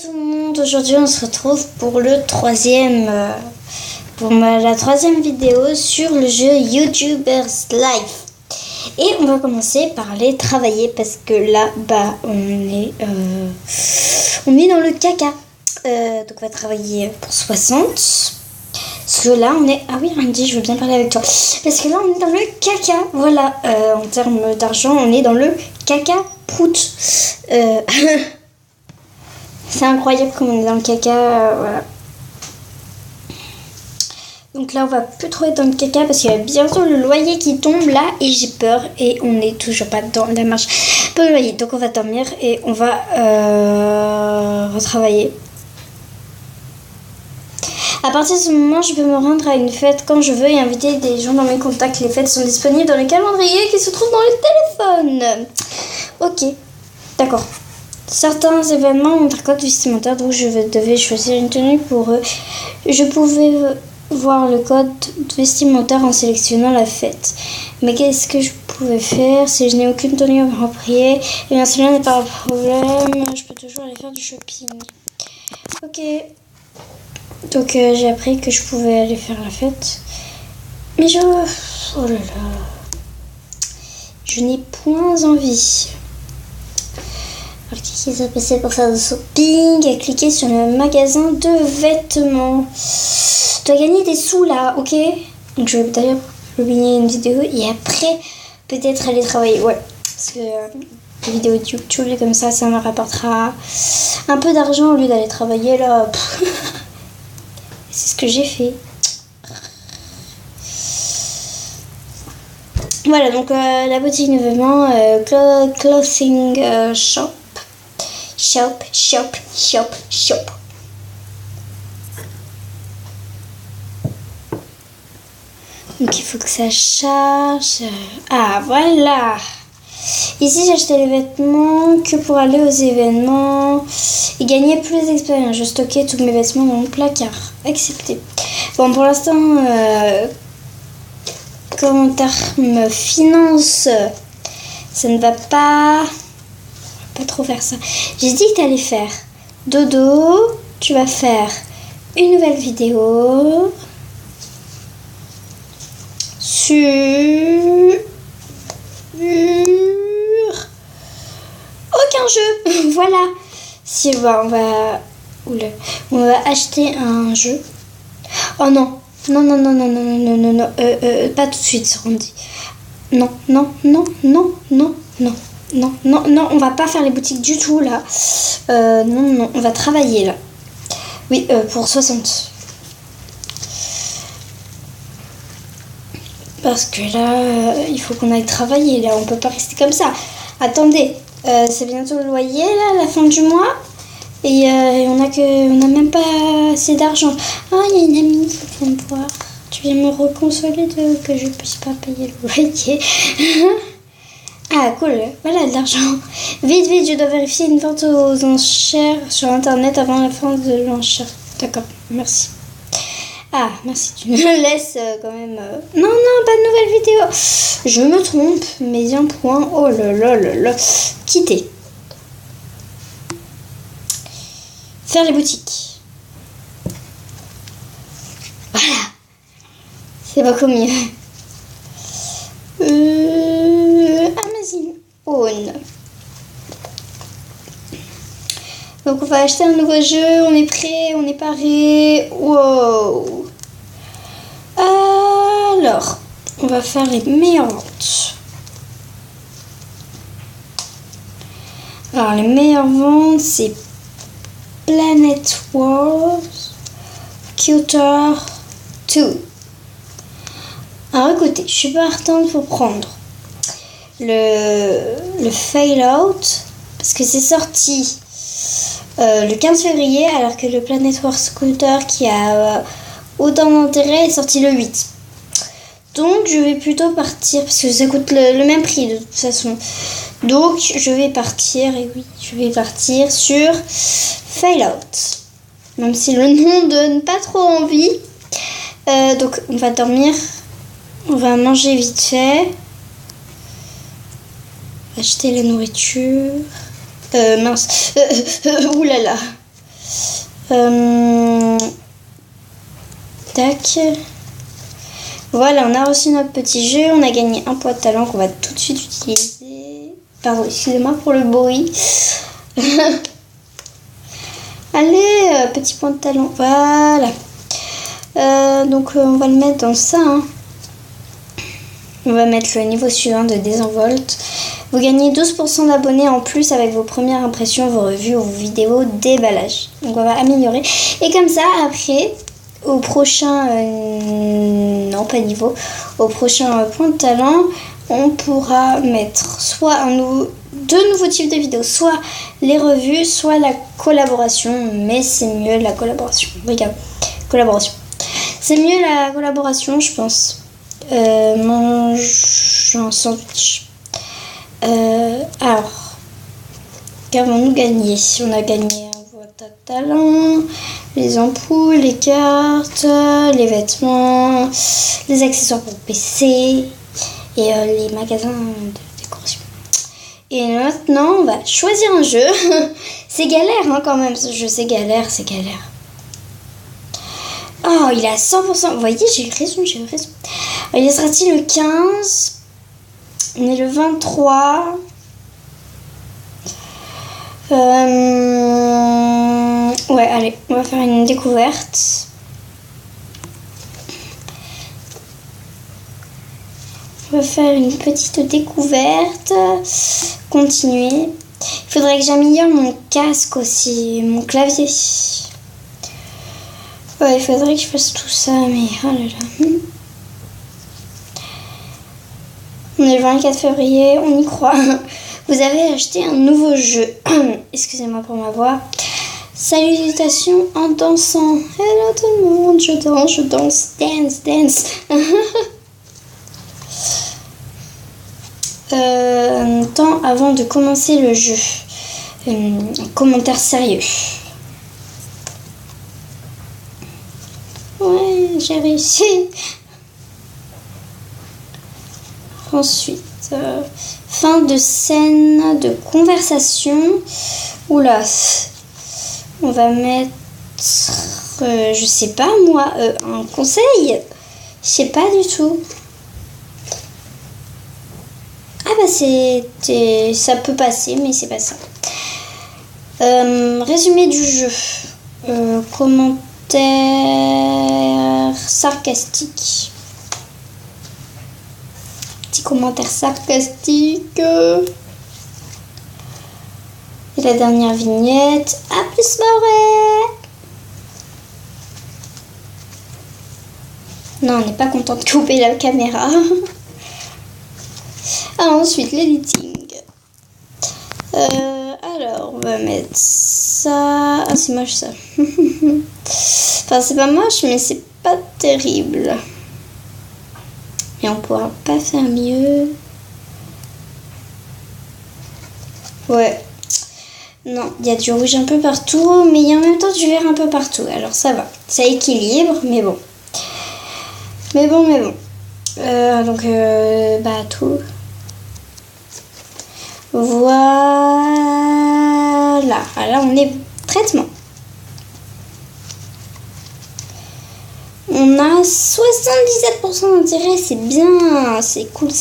tout le monde, aujourd'hui on se retrouve pour la troisième vidéo sur le jeu YouTubers Life. Et on va commencer par aller travailler parce que là on est dans le caca. Donc on va travailler pour 60. Parce que là on est... Ah oui Randy, je veux bien parler avec toi. Parce que là on est dans le caca. Voilà, en termes d'argent on est dans le caca prout. C'est incroyable comme on est dans le caca, voilà. Donc là, on va plus trop être dans le caca parce qu'il y a bientôt le loyer qui tombe là et j'ai peur et on n'est toujours pas dans la marche pour le loyer. Donc on va dormir et on va retravailler. À partir de ce moment, je peux me rendre à une fête quand je veux et inviter des gens dans mes contacts. Les fêtes sont disponibles dans le calendrier qui se trouve dans le téléphone. Ok, d'accord. Certains événements ont un code vestimentaire, donc je devais choisir une tenue pour eux. Je pouvais voir le code vestimentaire en sélectionnant la fête. Mais qu'est-ce que je pouvais faire si je n'ai aucune tenue appropriée? Eh bien, cela n'est pas un problème. Je peux toujours aller faire du shopping. Ok. Donc, j'ai appris que je pouvais aller faire la fête. Mais oh là là. Je n'ai point envie. Alors, qu'est-ce qui s'est passé pour faire du shopping? À cliquer sur le magasin de vêtements. Tu dois gagner des sous là, ok? Donc je vais d'ailleurs publier une vidéo et après peut-être aller travailler. Ouais, parce que les vidéos de YouTube comme ça me rapportera un peu d'argent au lieu d'aller travailler là. C'est ce que j'ai fait. Voilà, donc la boutique de vêtements, clothing shop. Donc il faut que ça charge. Ah voilà. Ici j'ai acheté les vêtements que pour aller aux événements et gagner plus d'expérience. Je stockais tous mes vêtements dans mon placard. Accepté. Bon pour l'instant, commentaire me finance. Ça ne va pas. Pas trop faire ça. J'ai dit que tu allais faire dodo. Tu vas faire une nouvelle vidéo. Sur aucun jeu. Voilà. Si on va acheter un jeu. Oh non. Non. Pas tout de suite, Randy. Non, on va pas faire les boutiques du tout là. Non, on va travailler là. Oui, pour 60. Parce que là, il faut qu'on aille travailler. Là, on peut pas rester comme ça. Attendez, c'est bientôt le loyer, là, à la fin du mois. Et on a même pas assez d'argent. Ah, il y a une amie qui vient me voir. Tu viens me reconsoler que je puisse pas payer le loyer. Ah, cool. Voilà, de l'argent. Vite, je dois vérifier une vente aux enchères sur Internet avant la fin de l'enchère. D'accord, merci. Ah, merci, tu me laisses quand même... Non, pas de nouvelle vidéo. Je me trompe, mais un point. Oh là. Quitter. Faire les boutiques. Voilà. C'est beaucoup mieux. Amazon Own. Donc on va acheter un nouveau jeu. On est prêt, on est paré. Wow. Alors, on va faire les meilleures ventes. Alors, les meilleures ventes, c'est Planet Wars, Cutter 2. Alors, écoutez, je suis partante pour prendre le Fail Out parce que c'est sorti le 15 février alors que le Planet Wars Scooter qui a autant d'intérêt est sorti le 8. Donc je vais plutôt partir parce que ça coûte le même prix de toute façon. Donc je vais partir sur Fail Out. Même si le nom donne pas trop envie. Donc on va dormir. On va manger vite fait. Acheter la nourriture. Mince. Oulala. Tac. Voilà, on a reçu notre petit jeu. On a gagné un point de talent qu'on va tout de suite utiliser. Pardon, excusez-moi pour le bruit. Allez, petit point de talent. Voilà. Donc, on va le mettre dans ça. Hein. On va mettre le niveau suivant de désenvolte. Vous gagnez 12% d'abonnés en plus avec vos premières impressions, vos revues ou vos vidéos déballage. Donc, on va améliorer. Et comme ça, après, au prochain... non, pas niveau. Au prochain point de talent, on pourra mettre soit deux nouveaux types de vidéos, soit les revues, soit la collaboration, mais c'est mieux la collaboration. Regarde, collaboration. C'est mieux la collaboration, je pense. Mange un sandwich. Alors, qu'avons-nous gagné? On a gagné un boîte à talent, les ampoules, les cartes, les vêtements, les accessoires pour PC et les magasins de décoration. Et maintenant, on va choisir un jeu. C'est galère hein, quand même, ce jeu, c'est galère. Oh, il est à 100%. Vous voyez, j'ai raison. Il sera-t-il le 15? On est le 23. Ouais, allez, on va faire une découverte. On va faire une petite découverte. Continuer. Il faudrait que j'améliore mon casque aussi, mon clavier. Ouais, il faudrait que je fasse tout ça, mais oh là là. On est le 24 février, on y croit. Vous avez acheté un nouveau jeu. Excusez-moi pour ma voix. Salutations en dansant. Hello tout le monde, je danse. Dance. Temps avant de commencer le jeu. Commentaire sérieux. Ouais, j'ai réussi. Ensuite, fin de scène de conversation. Oula, on va mettre, je sais pas moi, un conseil. Je sais pas du tout. Ah bah ça peut passer, mais c'est pas ça. Résumé du jeu. Commentaire sarcastique. Petit commentaire sarcastique. Et la dernière vignette. À plus, Maureen. Non, on n'est pas content de couper la caméra. Ensuite, l'editing. Alors, on va mettre ça. Ah, c'est moche ça. Enfin, c'est pas moche, mais c'est pas terrible. Et on pourra pas faire mieux. Ouais. Non, il y a du rouge un peu partout, mais il y a en même temps du vert un peu partout. Alors ça va. Ça équilibre, mais bon. Donc, tout. Voilà. Alors, on est traitement. On a 77% d'intérêt, c'est bien, c'est cool.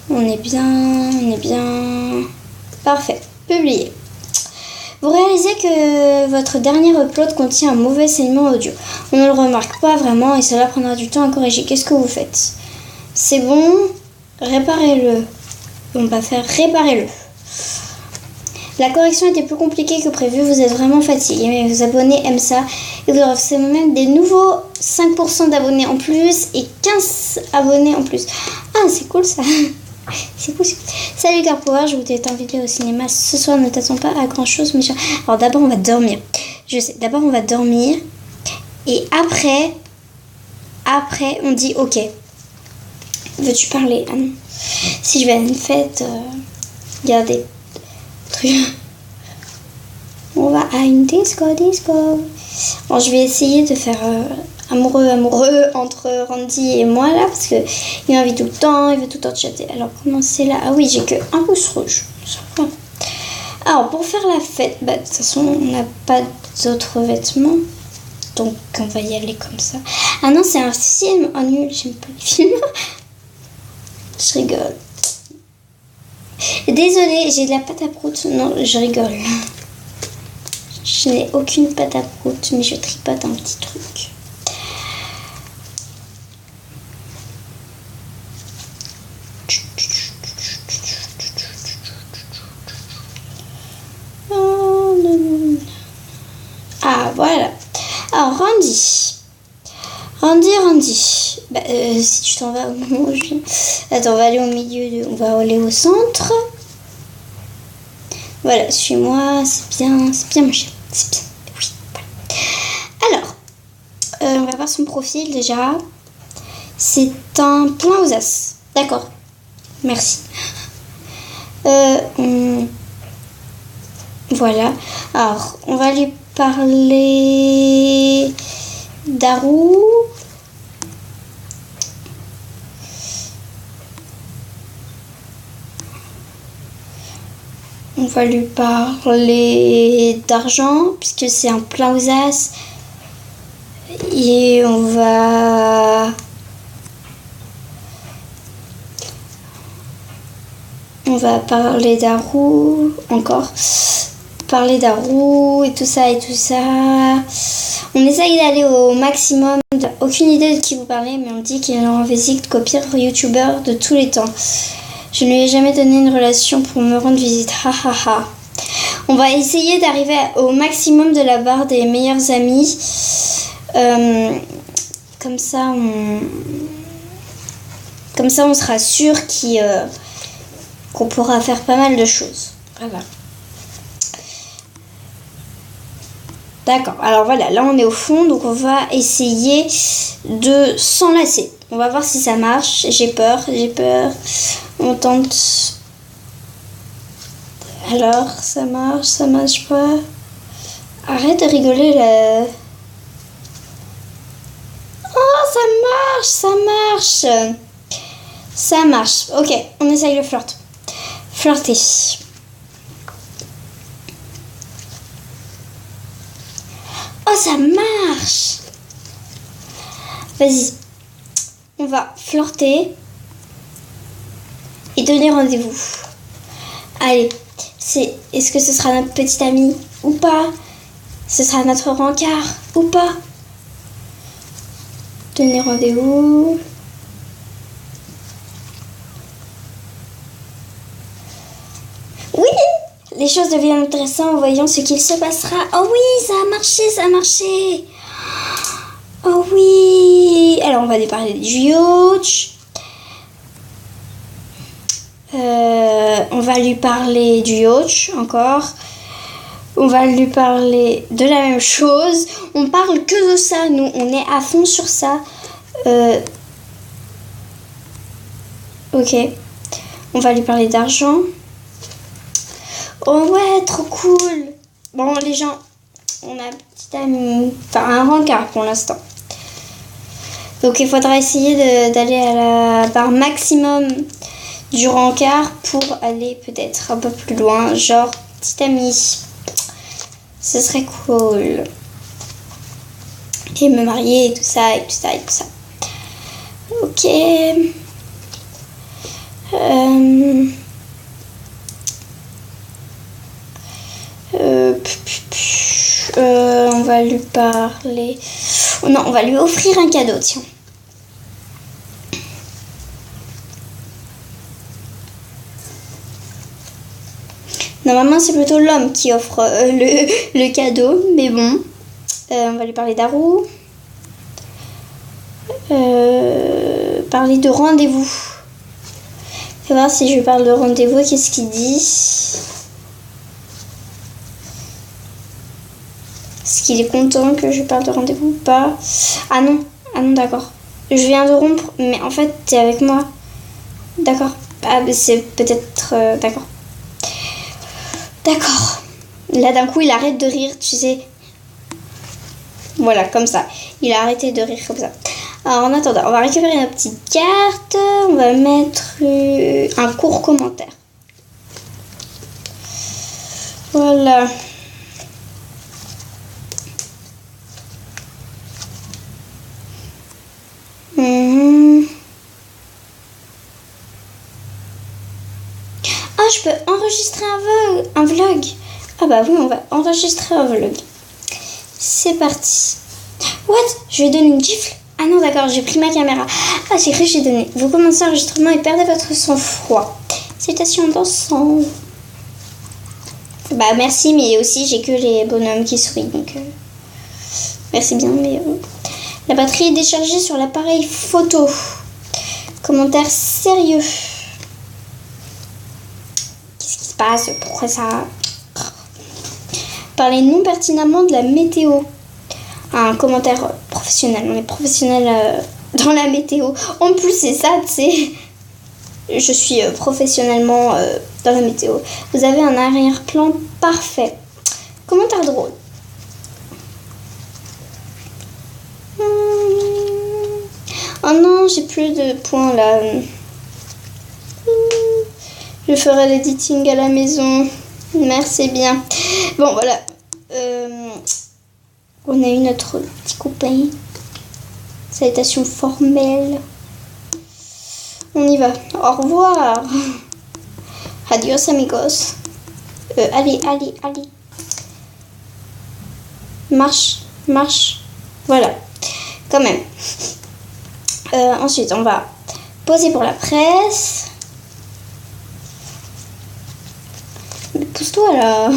On est bien. Parfait, publier. Vous réalisez que votre dernier upload contient un mauvais segment audio. On ne le remarque pas vraiment et cela prendra du temps à corriger. Qu'est-ce que vous faites? C'est bon, réparez-le. On va faire réparer-le. La correction était plus compliquée que prévu, vous êtes vraiment fatigué, mais vos abonnés aiment ça et vous recevez même des nouveaux 5% d'abonnés en plus et 15 abonnés en plus. Ah, c'est cool ça. C'est cool. Salut Carpower, je voulais t'inviter au cinéma ce soir, ne t'attends pas à grand chose, méchant. Alors d'abord on va dormir. Je sais, d'abord on va dormir et après on dit ok. Veux-tu parler? Ah non. Si je vais à une fête, regardez. On va à une disco. Bon, je vais essayer de faire amoureux entre Randy et moi là, parce que il m'invite tout le temps, il veut tout le temps chatter. Alors comment c'est là? Ah oui, j'ai que un pouce rouge. Alors, pour faire la fête, de toute façon, on n'a pas d'autres vêtements. Donc, on va y aller comme ça. Ah non, c'est un film. Oh, nul, j'aime pas les films. Je rigole. Désolée, j'ai de la pâte à prout. Non, je rigole. Je n'ai aucune pâte à prout, mais je tripote un petit truc. Ah, voilà. Alors, Randy. Si tu t'en vas au moment où je viens. Attends, on va aller au milieu, on va aller au centre. Voilà, suis-moi, c'est bien mon chéri. C'est bien, oui, voilà. Alors, on va voir son profil déjà. C'est un plein aux as. D'accord, merci. Voilà. Alors, on va lui parler d'Haru. On va lui parler d'argent, puisque c'est un plein aux as. Et on va parler d'Haru encore. Parler d'Haru et tout ça. On essaye d'aller au maximum. Aucune idée de qui vous parlez, mais on dit qu'il est en visite qu'au pire youtubeur de tous les temps. Je ne lui ai jamais donné une relation pour me rendre visite. Ha ha ha. On va essayer d'arriver au maximum de la barre des meilleurs amis. Comme ça, on sera sûr qu'on pourra faire pas mal de choses. Voilà. D'accord. Alors voilà, là on est au fond, donc on va essayer de s'enlacer. On va voir si ça marche. J'ai peur. On tente. Alors, ça marche pas. Arrête de rigoler là. Oh, ça marche. Ok, on essaye le flirt. Flirter. Oh, ça marche. Vas-y. On va flirter et donner rendez-vous. Allez, est-ce que ce sera notre petite amie ou pas? Ce sera notre rencard ou pas? Donner rendez-vous. Oui, les choses deviennent intéressantes en voyant ce qu'il se passera. Oh oui, ça a marché. Oh oui. Alors, on va lui parler du yacht. On va lui parler du yacht encore. On va lui parler de la même chose. On parle que de ça. Nous, on est à fond sur ça. Ok. On va lui parler d'argent. Oh ouais, trop cool. Bon, les gens, on a un petit ami, enfin un rencard pour l'instant. Donc il faudra essayer d'aller à la barre maximum du rencard pour aller peut-être un peu plus loin, genre petit ami. Ce serait cool. Et me marier et tout ça. Ok. On va lui parler. Non, on va lui offrir un cadeau, tiens. Normalement, c'est plutôt l'homme qui offre le cadeau, mais bon. On va lui parler d'Haru. Parler de rendez-vous. Je vais voir si je lui parle de rendez-vous, qu'est-ce qu'il dit. Est-ce qu'il est content que je parle de rendez-vous ou pas? Ah non, d'accord. Je viens de rompre, mais en fait, t'es avec moi. D'accord. Ah, c'est peut-être... D'accord. Là, d'un coup, il arrête de rire, tu sais. Voilà, comme ça. Il a arrêté de rire comme ça. Alors, en attendant, on va récupérer notre petite carte. On va mettre un court commentaire. Voilà. Ah, je peux enregistrer un vlog. Ah bah oui, on va enregistrer un vlog. C'est parti. What? Je vais donner une gifle? Ah non, d'accord, j'ai pris ma caméra. Ah, j'ai cru que j'ai donné. Vous commencez l'enregistrement et perdez votre sang-froid. Citation d'ensemble. Bah merci, mais aussi j'ai que les bonhommes qui sourient, donc merci bien, mais la batterie est déchargée sur l'appareil photo. Commentaire sérieux. Qu'est-ce qui se passe? Pourquoi ça? Parlez non pertinemment de la météo. Un commentaire professionnel. On est professionnel dans la météo. En plus, c'est ça, tu sais. Je suis professionnellement dans la météo. Vous avez un arrière-plan parfait. Commentaire drôle. Oh non, j'ai plus de points là. Je ferai l'editing à la maison. Merci bien. Bon, voilà. On a eu notre petit copain. Salutation formelle. On y va. Au revoir. Adios amigos. Allez. Marche. Voilà. Quand même. Ensuite, on va poser pour la presse. Mais pousse-toi là.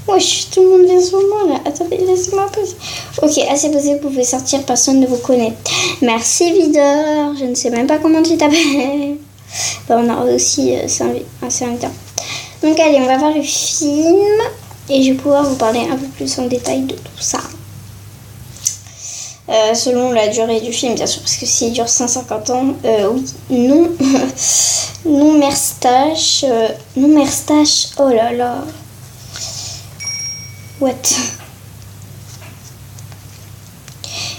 Wesh, tout le monde vient sur moi là. Attendez, laissez-moi poser. Ok, assez posé, vous pouvez sortir, personne ne vous connaît. Merci Videur, je ne sais même pas comment tu t'appelles. Bah, on a aussi un serviteur. Donc allez, on va voir le film et je vais pouvoir vous parler un peu plus en détail de tout ça. Selon la durée du film, bien sûr, parce que s'il dure 150 ans, oui, non. Non, Merstache. Oh là là. What?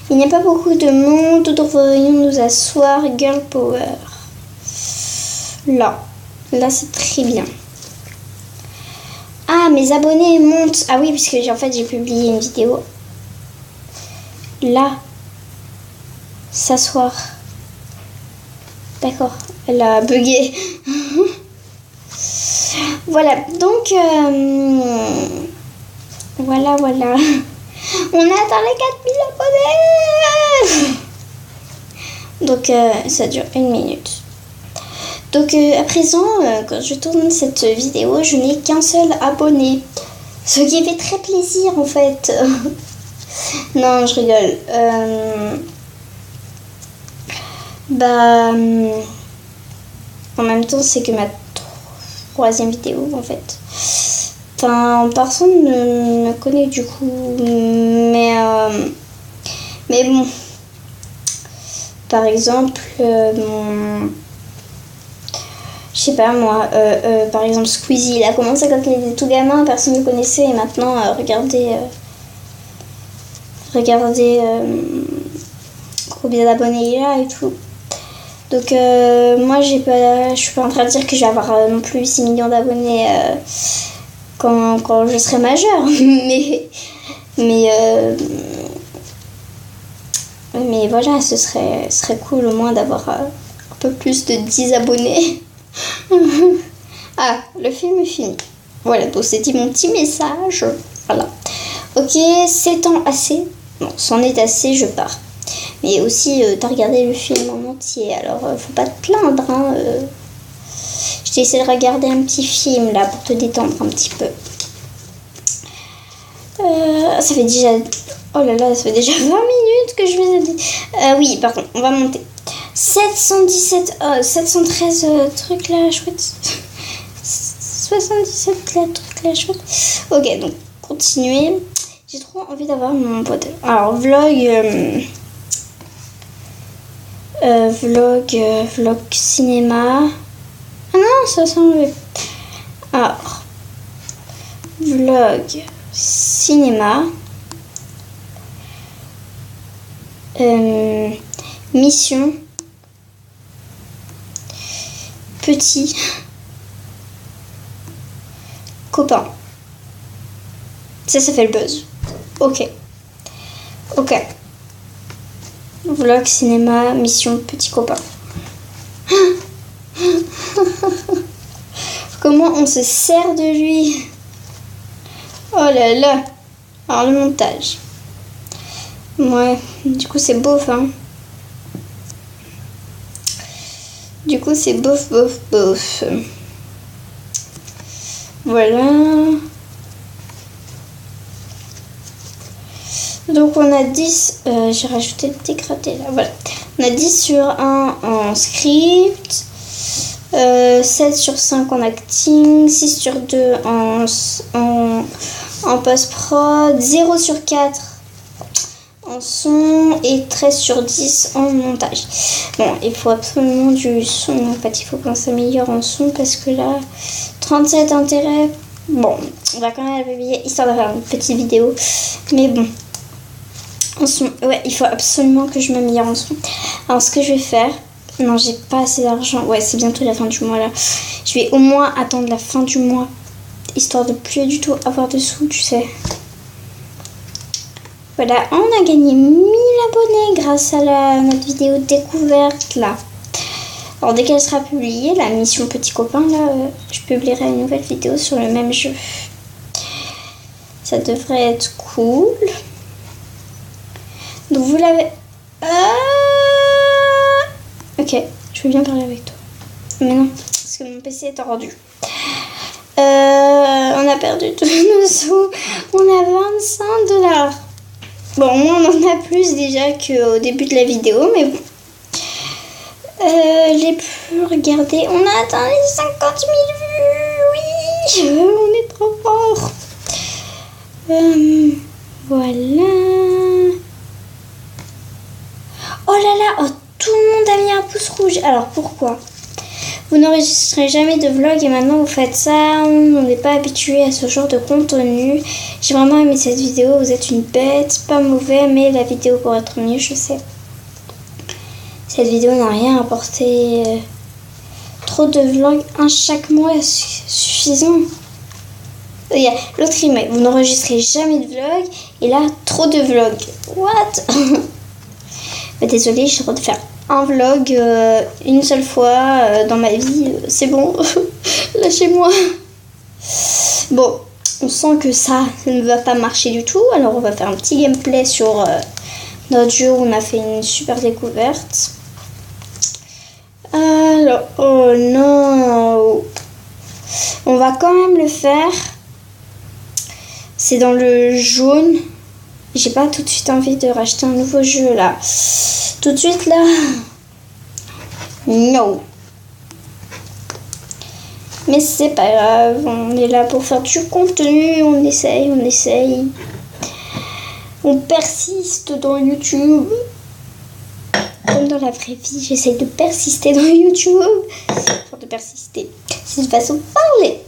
Il n'y a pas beaucoup de monde, devrions nous asseoir, girl power. Là c'est très bien. Ah, mes abonnés montent. Ah oui, puisque en fait j'ai publié une vidéo. Là, s'asseoir. D'accord, elle a bugué. Voilà, donc voilà. On a atteint les 4000 abonnés. Donc ça dure 1 minute. Donc à présent, quand je tourne cette vidéo, je n'ai qu'un seul abonné. Ce qui fait très plaisir en fait. Non, je rigole. En même temps, c'est que ma 3e vidéo en fait. Enfin, personne ne me connaît du coup. Mais bon. Par exemple, je sais pas moi, par exemple Squeezie, il a commencé quand il était tout gamin, personne ne le connaissait et maintenant, regardez combien d'abonnés il a et tout. Donc moi je suis pas en train de dire que je vais avoir non plus 6 millions d'abonnés quand je serai majeure, mais voilà, ce serait cool au moins d'avoir un peu plus de 10 abonnés. Ah, le film est fini. Voilà, donc c'était mon petit message. Voilà. Ok, 7 ans assez. Bon, c'en est assez, je pars. Mais aussi, t'as regardé le film en entier, alors faut pas te plaindre. Hein, je t'ai essayé de regarder un petit film là pour te détendre un petit peu. Ça fait déjà... Oh là là, ça fait déjà 20 minutes que je vous ai dit. Oui, par contre, on va monter. 713 trucs là, chouette. 77 là, trucs là, chouette. Ok, donc, continuez. J'ai trop envie d'avoir mon pote. Alors, vlog cinéma. Ah non, ça s'enlève. Alors, vlog cinéma. Mission. Petit. Copain. Ça fait le buzz. Ok. Vlog, cinéma, mission, petit copain. Comment on se sert de lui? Oh là là. Alors le montage. Ouais, du coup c'est beauf, hein. Du coup c'est bof. Voilà. Donc on a 10, j'ai rajouté le dégradé là, voilà. On a 10 sur 1 en script, 7 sur 5 en acting, 6 sur 2 en post-prod, 0 sur 4 en son et 13 sur 10 en montage. Bon, il faut absolument du son, en fait, il faut qu'on s'améliore en son parce que là, 37 intérêts, bon, on va quand même la publier histoire de faire une petite vidéo, mais bon. En son, ouais, il faut absolument que je m'améliore en son. Alors, ce que je vais faire, non, j'ai pas assez d'argent, ouais, c'est bientôt la fin du mois là. Je vais au moins attendre la fin du mois, histoire de plus du tout avoir de sous, tu sais. Voilà, on a gagné 1000 abonnés grâce à notre vidéo découverte là. Alors dès qu'elle sera publiée, la mission petit copain là, je publierai une nouvelle vidéo sur le même jeu. Ça devrait être cool. Donc vous l'avez... Ok, je veux bien parler avec toi. Mais non, parce que mon PC est rendu. On a perdu tous nos sous. On a 25 $. Bon, on en a plus déjà qu'au début de la vidéo, mais bon. J'ai pu regarder. On a atteint les 50 000 vues. Oui, on est trop fort. Voilà. Oh là là, oh, tout le monde a mis un pouce rouge. Alors pourquoi? Vous n'enregistrez jamais de vlog et maintenant vous faites ça. On n'est pas habitué à ce genre de contenu. J'ai vraiment aimé cette vidéo. Vous êtes une bête, pas mauvais, mais la vidéo pourrait être mieux, je sais. Cette vidéo n'a rien apporté. Trop de vlogs, un chaque mois, suffisant. Il y a l'autre email. Vous n'enregistrez jamais de vlog et là, trop de vlogs. What? Désolée, j'ai le droit de faire un vlog une seule fois dans ma vie. C'est bon, lâchez-moi. Bon, on sent que ça ne va pas marcher du tout. Alors, on va faire un petit gameplay sur notre jeu où on a fait une super découverte. Alors, oh non. On va quand même le faire. C'est dans le jaune. J'ai pas tout de suite envie de racheter un nouveau jeu là. Tout de suite là. No. Mais c'est pas grave. On est là pour faire du contenu. On essaye. On persiste dans YouTube. Comme dans la vraie vie, j'essaye de persister dans YouTube. Enfin, de persister. C'est une façon de parler.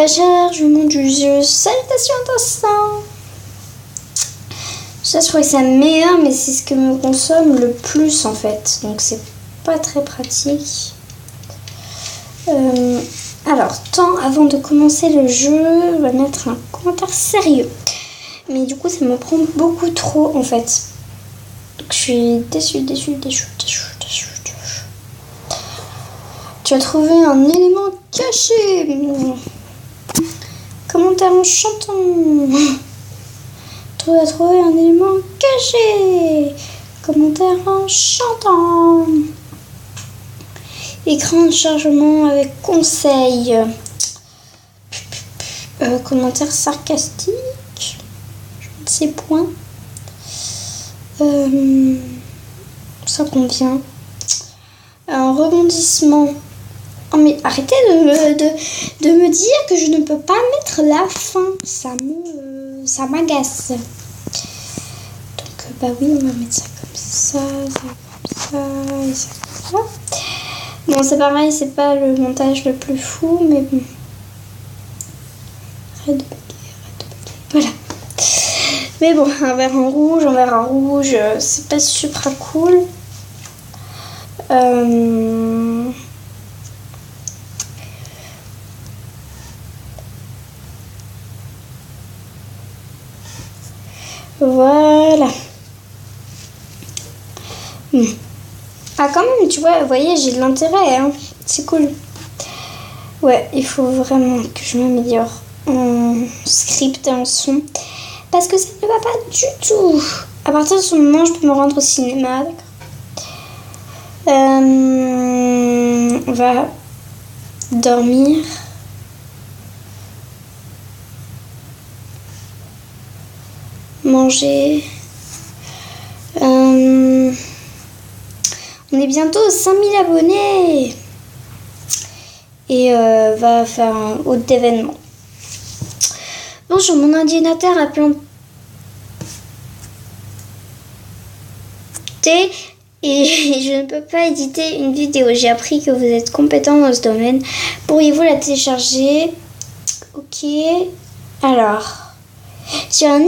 Chargement du jeu. Salutations d'instant. Ça, je crois que c'est un meilleur, mais c'est ce que me consomme le plus en fait. Donc, c'est pas très pratique. Alors, avant de commencer le jeu, on va mettre un commentaire sérieux. Mais du coup, ça me prend beaucoup trop en fait. Donc, je suis déçue. Tu as trouvé un élément caché. Commentaire en chantant. Tu as trouvé un élément caché. Commentaire en chantant. Écran de chargement avec conseil. Commentaire sarcastique. Je ne sais point. Ça convient. Un rebondissement. Oh mais arrêtez de me dire que je ne peux pas mettre la fin. Ça m'agace. Donc bah oui, on va mettre ça comme ça et ça comme ça. Bon, c'est pareil, c'est pas le montage le plus fou, mais bon. Arrête de bugger. Voilà. Mais bon, un verre en rouge, c'est pas super cool. Voilà. Ah, quand même, tu vois, vous voyez, j'ai de l'intérêt, hein. C'est cool. Ouais, il faut vraiment que je m'améliore en script et en son. Parce que ça ne va pas du tout. À partir de ce moment, je peux me rendre au cinéma, d'accord. On va dormir. Manger. On est bientôt aux 5000 abonnés. Et va faire un autre événement. Bonjour, mon ordinateur a planté et je ne peux pas éditer une vidéo. J'ai appris que vous êtes compétent dans ce domaine. Pourriez-vous la télécharger? Ok. Alors, sur un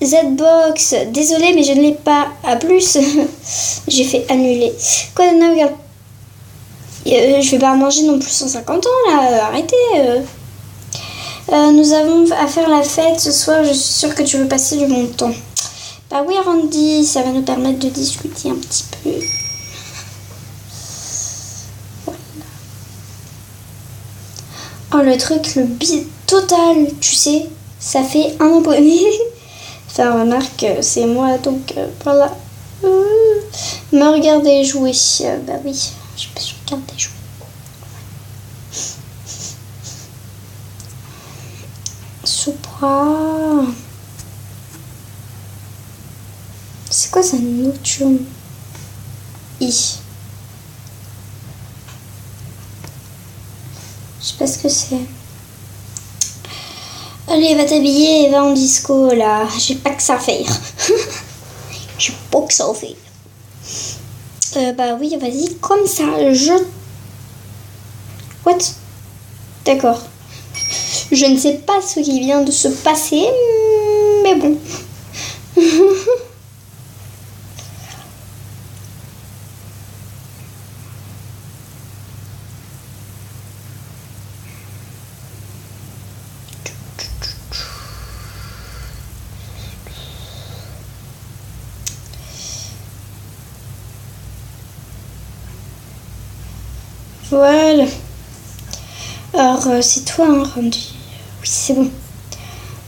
Z-Box. Désolée, mais je ne l'ai pas. À plus. J'ai fait annuler. Quoi de neuf? Regarde. Je vais pas manger non plus 150 ans là. Arrêtez. Nous avons à faire la fête ce soir. Je suis sûre que tu veux passer du bon temps. Bah oui, Randy, ça va nous permettre de discuter un petit peu. Voilà. Oh, le truc, le bide total, tu sais, ça fait un abonné. Enfin, remarque, c'est moi, donc voilà. Me regarder jouer. Bah oui, je peux regarder jouer. Supra. C'est quoi ça, Notion I? Je sais pas ce que c'est. Allez, va t'habiller et va en disco là. J'ai pas que ça à faire. J'ai pas que ça à faire. Bah oui, vas-y, comme ça. What? D'accord. Je ne sais pas ce qui vient de se passer, mais bon. Voilà. Alors, c'est toi, hein, Randy. Oui, c'est bon.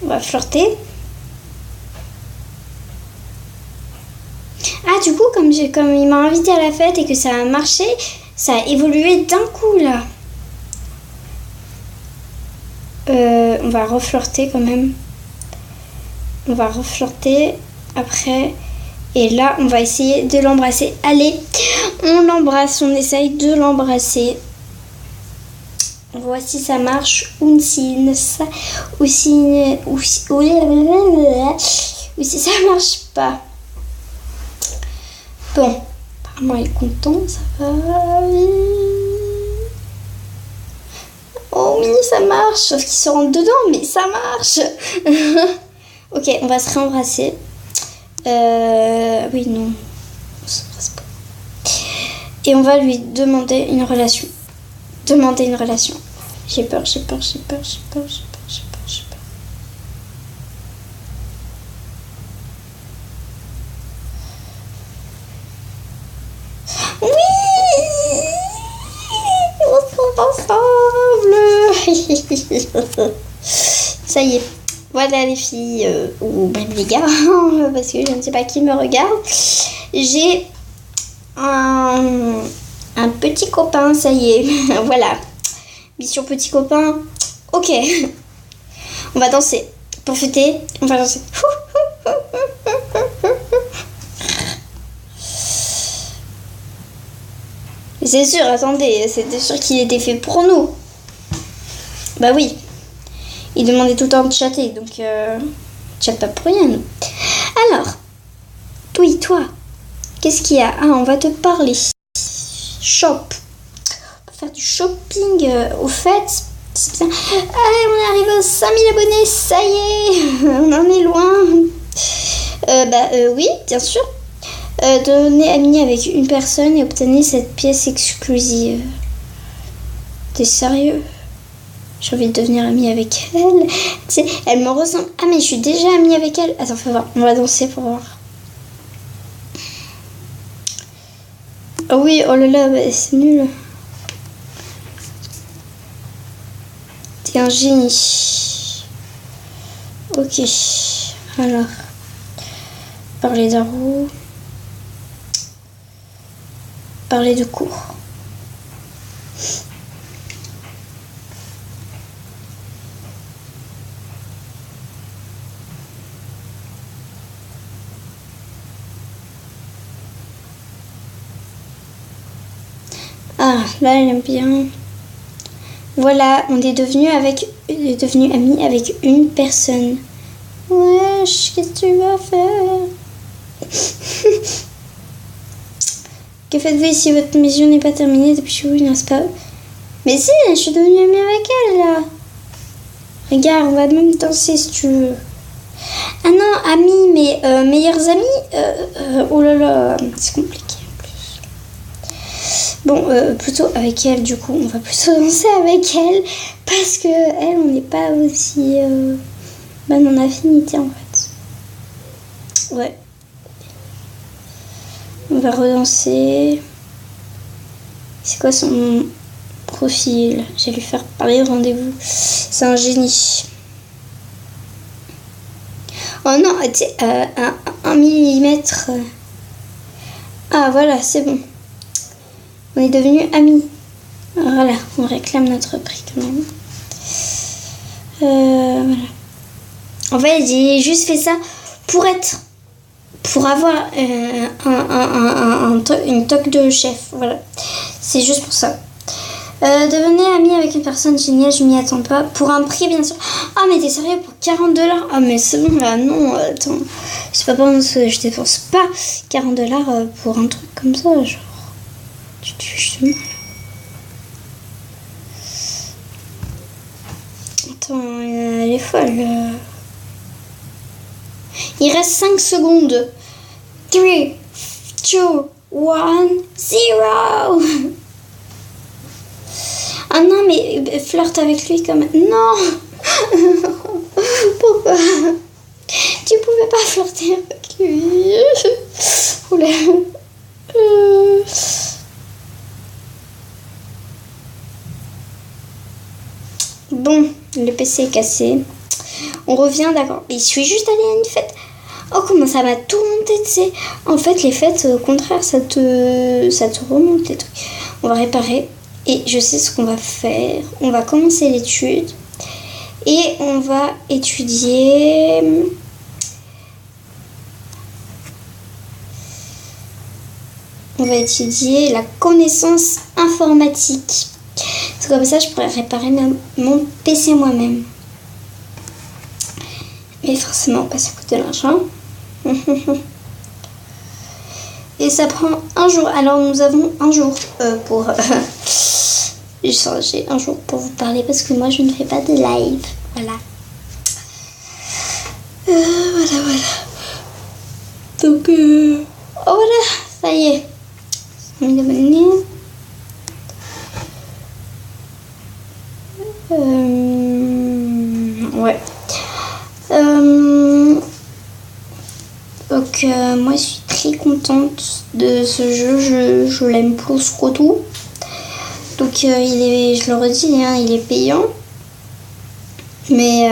On va flirter. Ah, du coup, comme il m'a invité à la fête et que ça a marché, ça a évolué d'un coup, là. On va reflirter quand même. On va reflirter après. Et là, on va essayer de l'embrasser. Allez, on l'embrasse, on essaye de l'embrasser. Voici ça marche ou si ça marche pas. Bon, apparemment il est content, ça va. Oh oui, ça marche, sauf qu'il se rentre dedans, mais ça marche. Ok, on va se réembrasser. Oui, non, on s'embrasse pas. Et on va lui demander une relation. J'ai peur. Oui, on sort ensemble. Ça y est. Voilà les filles, ou même les gars, parce que je ne sais pas qui me regarde. J'ai un petit copain, ça y est. Voilà. Mission petit copain. Ok. On va danser. Pour fêter, on va danser. C'est sûr, attendez, c'était sûr qu'il était fait pour nous. Bah oui. Il demandait tout le temps de chatter, donc chatte pas pour rien, nous. Alors, toi, qu'est-ce qu'il y a? Ah, on va te parler. Shop. On va faire du shopping. Au fait, c'est bien. Allez, on est arrivé aux 5000 abonnés, ça y est. On en est loin. Oui, bien sûr. Donnez ami avec une personne et obtenez cette pièce exclusive. T'es sérieux? J'ai envie de devenir amie avec elle. Tu sais, elle me ressemble. Ah, mais je suis déjà amie avec elle. Attends, fais voir. On va danser pour voir. Ah oui, oh là là, bah, c'est nul. T'es un génie. Ok. Alors. Parler d'un roux. Parler de cours. Ah, là, elle aime bien. Voilà, on est devenu amis avec une personne. Wesh, qu'est-ce que tu vas faire? Que faites-vous ici? Votre mission n'est pas terminée depuis que vous, n'est-ce pas? Mais si, je suis devenue amie avec elle, là. Regarde, on va même danser si tu veux. Ah non, amis, mais meilleurs amis oh là là, c'est compliqué en plus. Bon, plutôt avec elle, du coup, on va plutôt danser avec elle. Parce que elle, on n'est pas aussi en affinité, en fait. Ouais. On va redanser. C'est quoi son profil? Je vais lui faire parler de rendez-vous. C'est un génie. Oh non, tu sais, 1 millimètre. Ah voilà, c'est bon. On est devenus amis. Voilà, on réclame notre prix quand même. Voilà. En fait, j'ai juste fait ça pour avoir une toque de chef. Voilà, c'est juste pour ça. Devenez ami avec une personne géniale, je m'y attends pas. Pour un prix, bien sûr. Ah, mais t'es sérieux, pour 40 $? Ah, mais c'est bon, là, non, attends. Je sais pas pendant que je dépense pas 40 $ pour un truc comme ça, genre. Tu te mal. Attends, elle est folle. Il reste 5 secondes. 3, 2, 1, 0. Ah non, mais flirte avec lui quand même. Non. Pourquoi? Tu pouvais pas flirter avec lui. Oula. Bon, le PC est cassé. On revient, d'accord. Mais je suis juste allée à une fête. Oh, comment ça m'a tout remonté, tu sais. En fait, les fêtes, au contraire, ça te remonte les trucs. On va réparer. Et je sais ce qu'on va faire. On va commencer l'étude. Et on va étudier... On va étudier la connaissance informatique. C'est comme ça, je pourrais réparer mon PC moi-même. Mais forcément, pas ça coûte de l'argent. Et ça prend un jour. Alors, nous avons un jour pour... j'ai un jour pour vous parler parce que moi, je ne fais pas de live. Voilà. Voilà. Donc, oh voilà, ça y est. On est abonné. Ouais. Donc moi je suis très contente de ce jeu, je l'aime plus que tout. Donc je le redis, hein, il est payant. Mais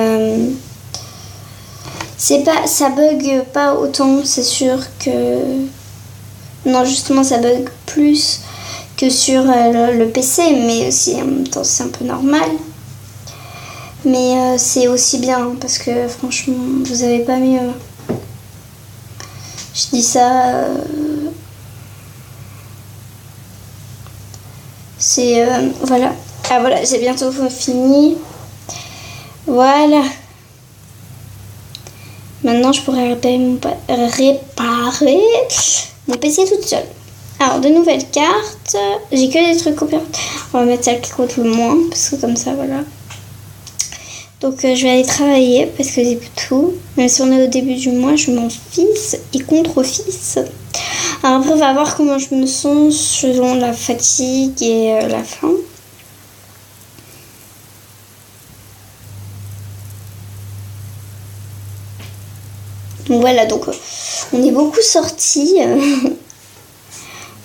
ça bug pas autant, c'est sûr que... Non, justement ça bug plus que sur le PC, mais aussi en même temps c'est un peu normal. Mais c'est aussi bien parce que franchement, vous avez pas mieux. Je dis ça. C'est voilà. Ah voilà, j'ai bientôt fini. Voilà. Maintenant, je pourrais réparer mon PC toute seule. Alors, de nouvelles cartes. J'ai que des trucs opérateurs. On va mettre celle qui coûte le moins parce que comme ça, voilà. Donc je vais aller travailler parce que j'ai tout. Même si on est au début du mois, je m'en fiche et contre-fiche. Alors après, on va voir comment je me sens selon la fatigue et la faim. Donc voilà, donc on est beaucoup sortis.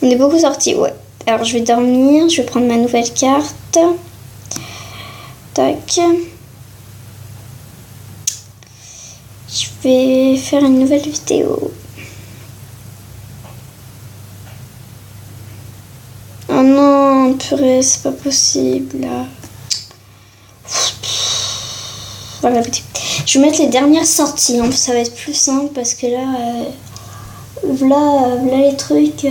On est beaucoup sortis, ouais. Alors je vais dormir, je vais prendre ma nouvelle carte. Tac. Je vais faire une nouvelle vidéo. Oh non, purée, c'est pas possible là. Voilà, je vais mettre les dernières sorties, hein, ça va être plus simple parce que là, voilà les trucs.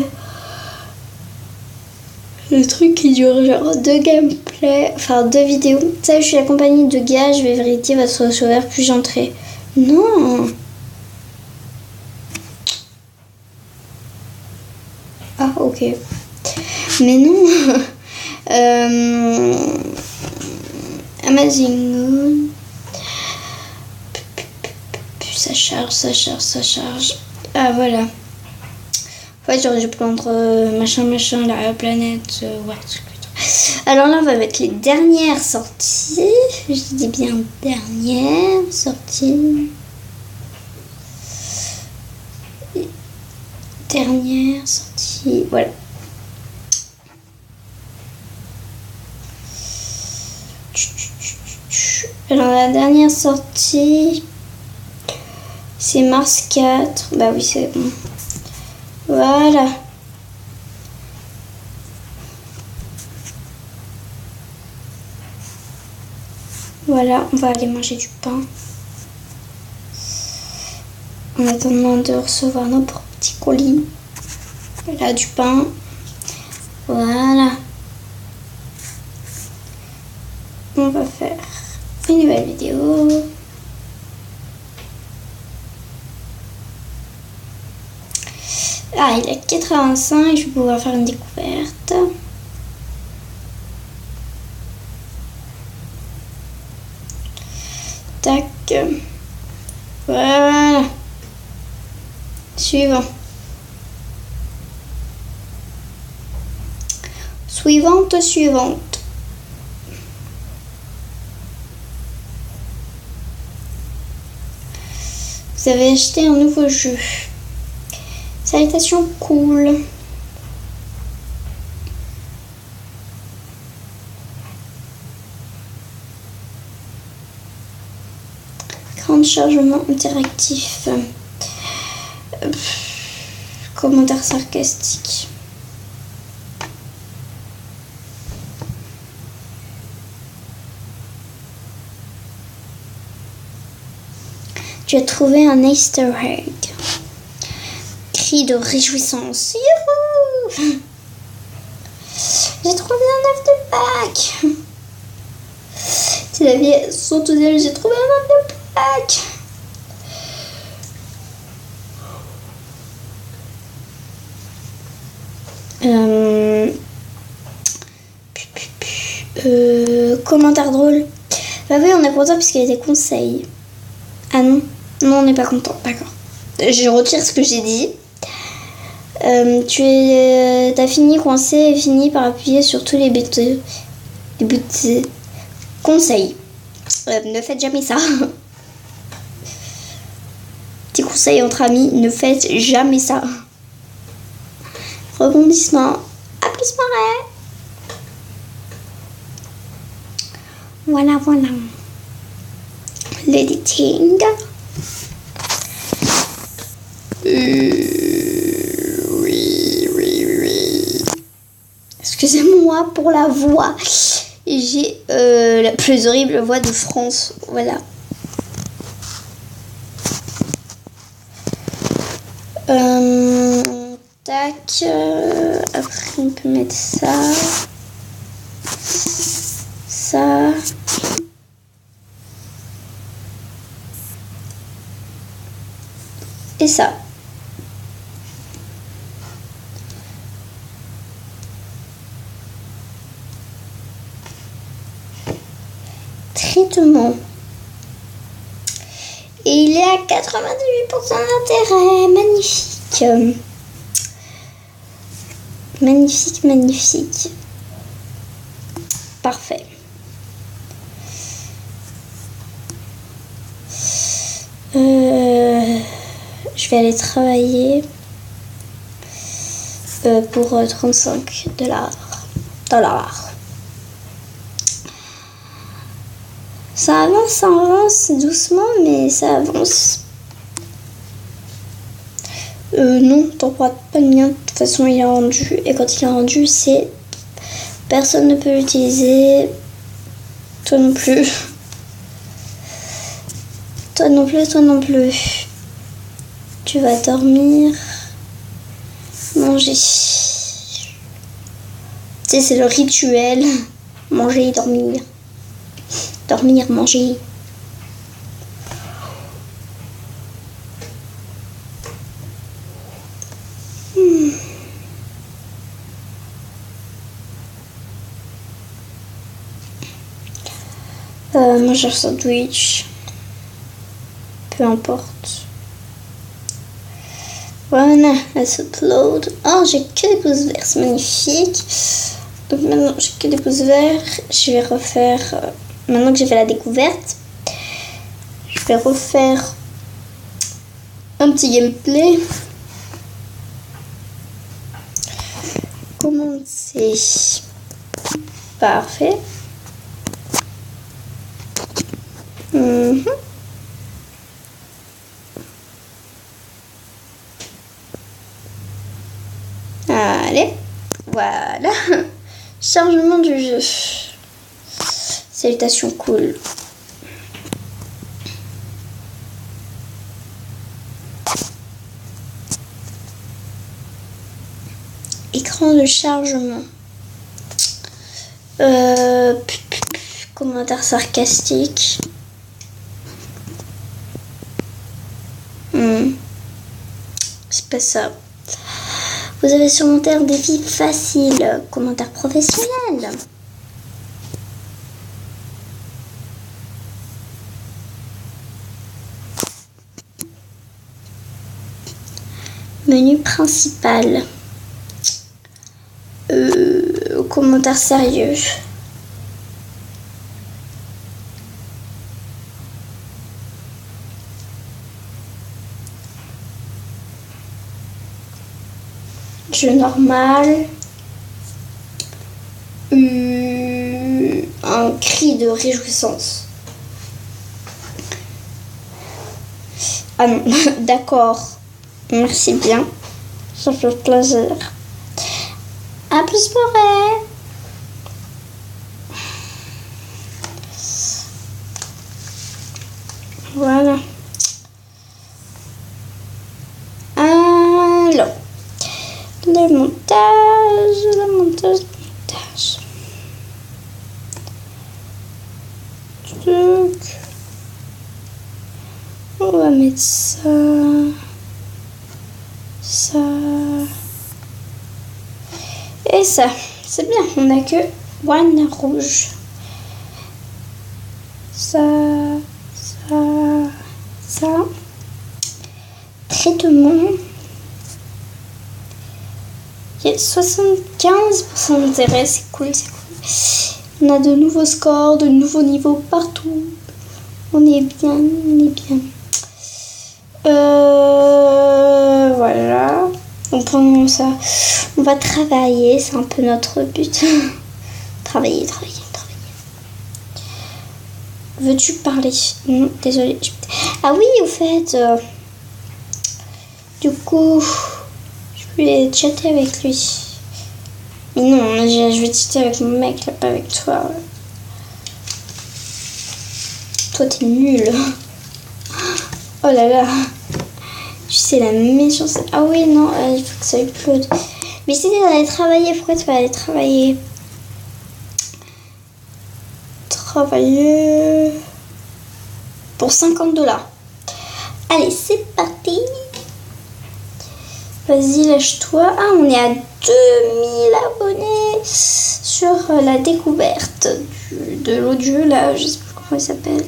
Le truc qui dure genre 2 gameplays, enfin 2 vidéos. Ça, je suis accompagnée de gars, je vais vérifier votre sauveur, puis j'entrerai. Non. Ah, ok. Mais non. Amazing. Ça charge. Ah, voilà. En fait, j'aurais dû prendre machin, la planète. Ouais. Alors là, on va mettre les dernières sorties. Je dis bien dernières sorties. Dernière sortie. Voilà. Alors la dernière sortie, c'est Mars 4. Bah oui, c'est bon. Voilà. Voilà, on va aller manger du pain. En attendant de recevoir nos petits colis. Là, du pain. Voilà. On va faire une nouvelle vidéo. Ah, il est 85, je vais pouvoir faire une découverte. Tac. Voilà. Suivant. Suivante. Vous avez acheté un nouveau jeu. Salutations cool. Grand chargement interactif. Commentaire sarcastique. Tu as trouvé un Easter egg. Cri de réjouissance. Youhou! J'ai trouvé un œuf de Pâques. C'est la vie sont tous elle, j'ai trouvé un œuf de Pâques. Commentaire drôle. Bah oui, on est content puisqu'il y a des conseils. Ah non, on n'est pas content, d'accord. Je retire ce que j'ai dit. T'as fini coincé et fini par appuyer sur tous les buts. Conseils. Ne faites jamais ça. Petit conseil entre amis, ne faites jamais ça. Rebondissement. Applaudissement. Voilà. L'editing. Oui. Excusez-moi pour la voix. J'ai la plus horrible voix de France. Voilà. Tac. Après, on peut mettre ça. Ça. Et ça. Traitement. Et il est à 98% d'intérêt. Magnifique. Magnifique. Parfait. je vais aller travailler pour 35 dollars. Ça avance doucement, mais ça avance. Non, t'en crois pas le mien. De toute façon, il est rendu. Et quand il est rendu, c'est... Personne ne peut l'utiliser. Toi non plus. Toi non plus. Tu vas dormir. Manger. Tu sais, c'est le rituel. Manger et dormir. Dormir, manger. Manger un sandwich. Peu importe. Voilà, let's upload. Oh, j'ai que des pouces verts, c'est magnifique. Donc maintenant, j'ai que des pouces verts. Je vais refaire... maintenant que j'ai fait la découverte, je vais refaire un petit gameplay. Commencer. Parfait. Allez, voilà. Chargement du jeu. Salutations cool. Écran de chargement. Commentaire sarcastique. C'est pas ça. Vous avez surmonté un défi facile. Commentaire professionnel. Menu principal. Commentaire sérieux. Jeu normal. Un cri de réjouissance. Ah non, d'accord. Merci bien. Ça fait plaisir. À plus forêt. Voilà. Alors. Le montage. Truc. On va mettre ça. Et ça. C'est bien. On n'a que one rouge. Ça. Traitement. Il y a 75% d'intérêt, c'est cool. On a de nouveaux scores, de nouveaux niveaux partout. On est bien. Voilà. Donc pendant ça, on va travailler, c'est un peu notre but. Travailler. Veux-tu parler? Non, désolée. Ah oui, au fait, du coup... Je vais chatter avec lui. Mais non, je vais chatter avec mon mec, là, pas avec toi. Toi, t'es nul. Oh là là. Tu sais, la méchance. Ah oui, non, il faut que ça upload. Mais si tu allais travailler, pourquoi tu vas aller travailler? Travailler pour 50 $. Allez, c'est parti. Vas-y, lâche-toi. Ah, on est à 2000 abonnés sur la découverte de l'audio, là. Je sais plus comment il s'appelle.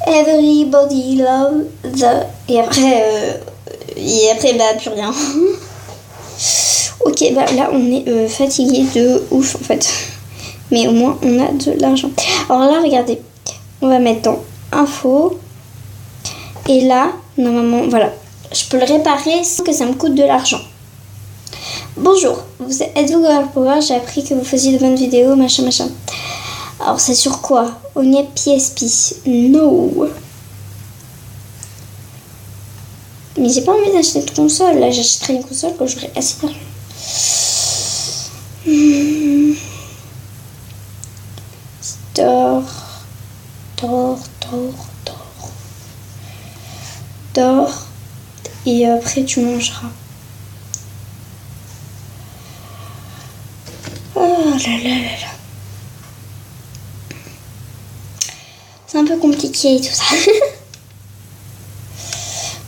Everybody love the... Et après, bah, plus rien. Ok, bah là, on est fatigué de ouf, en fait. Mais au moins, on a de l'argent. Alors là, regardez. On va mettre dans info. Et là, normalement, voilà. je peux le réparer sans que ça me coûte de l'argent. Bonjour, êtes-vous Girl Power? J'ai appris que vous faisiez de bonnes vidéos, machin. Alors c'est sur quoi? Onye PSP. No. Mais j'ai pas envie d'acheter de console. Là, j'achèterai une console quand j'aurai assez d'argent. Dors. Et après, tu mangeras. Oh là là. C'est un peu compliqué tout ça.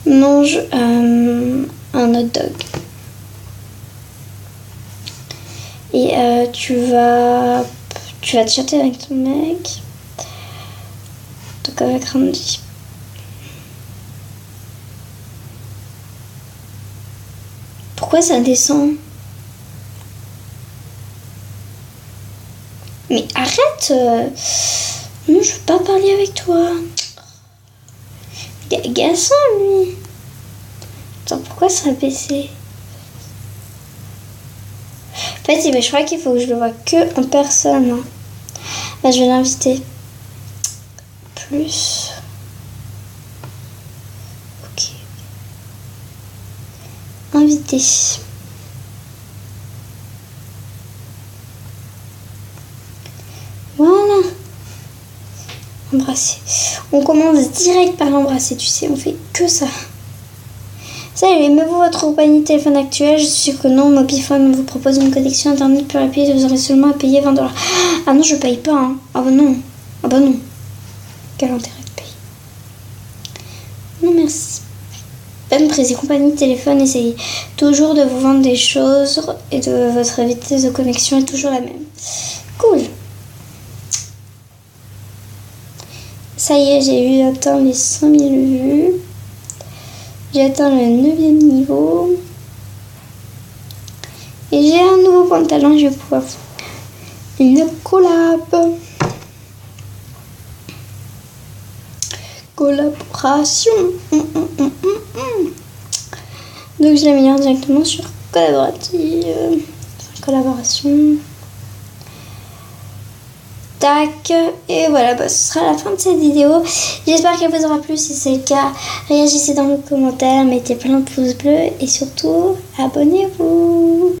Mange un hot dog. Et tu vas te chatter avec ton mec. Donc avec Randy. Pourquoi ça descend? Mais arrête! Non, je veux pas parler avec toi. Il est agaçant, lui. Attends, pourquoi ça a baissé? En fait, je crois qu'il faut que je le voie que en personne. Hein. Bah, je vais l'inviter. Plus. Ok. Invité. Voilà. Embrasser. On commence direct par l'embrasser, tu sais, on fait que ça. Salut, aimez-vous votre compagnie de téléphone actuelle? Je suis sûre que non. Mobifone vous propose une connexion internet plus rapide et vous aurez seulement à payer 20$. Ah non, je paye pas. Hein. Ah bah non. Quel intérêt de payer? Non, merci. Bonne prise et compagnie de téléphone, essayez toujours de vous vendre des choses et de votre vitesse de connexion est toujours la même. Cool. Ça y est, j'ai atteint les 5000 vues. J'ai atteint le 9e niveau. Et j'ai un nouveau pantalon, je vais pouvoir faire une collab. Collaboration. Donc je l'améliore directement sur collaborative. Collaboration. Tac. Et voilà, bah, ce sera la fin de cette vidéo. J'espère qu'elle vous aura plu. Si c'est le cas, réagissez dans les commentaires, mettez plein de pouces bleus et surtout, abonnez-vous.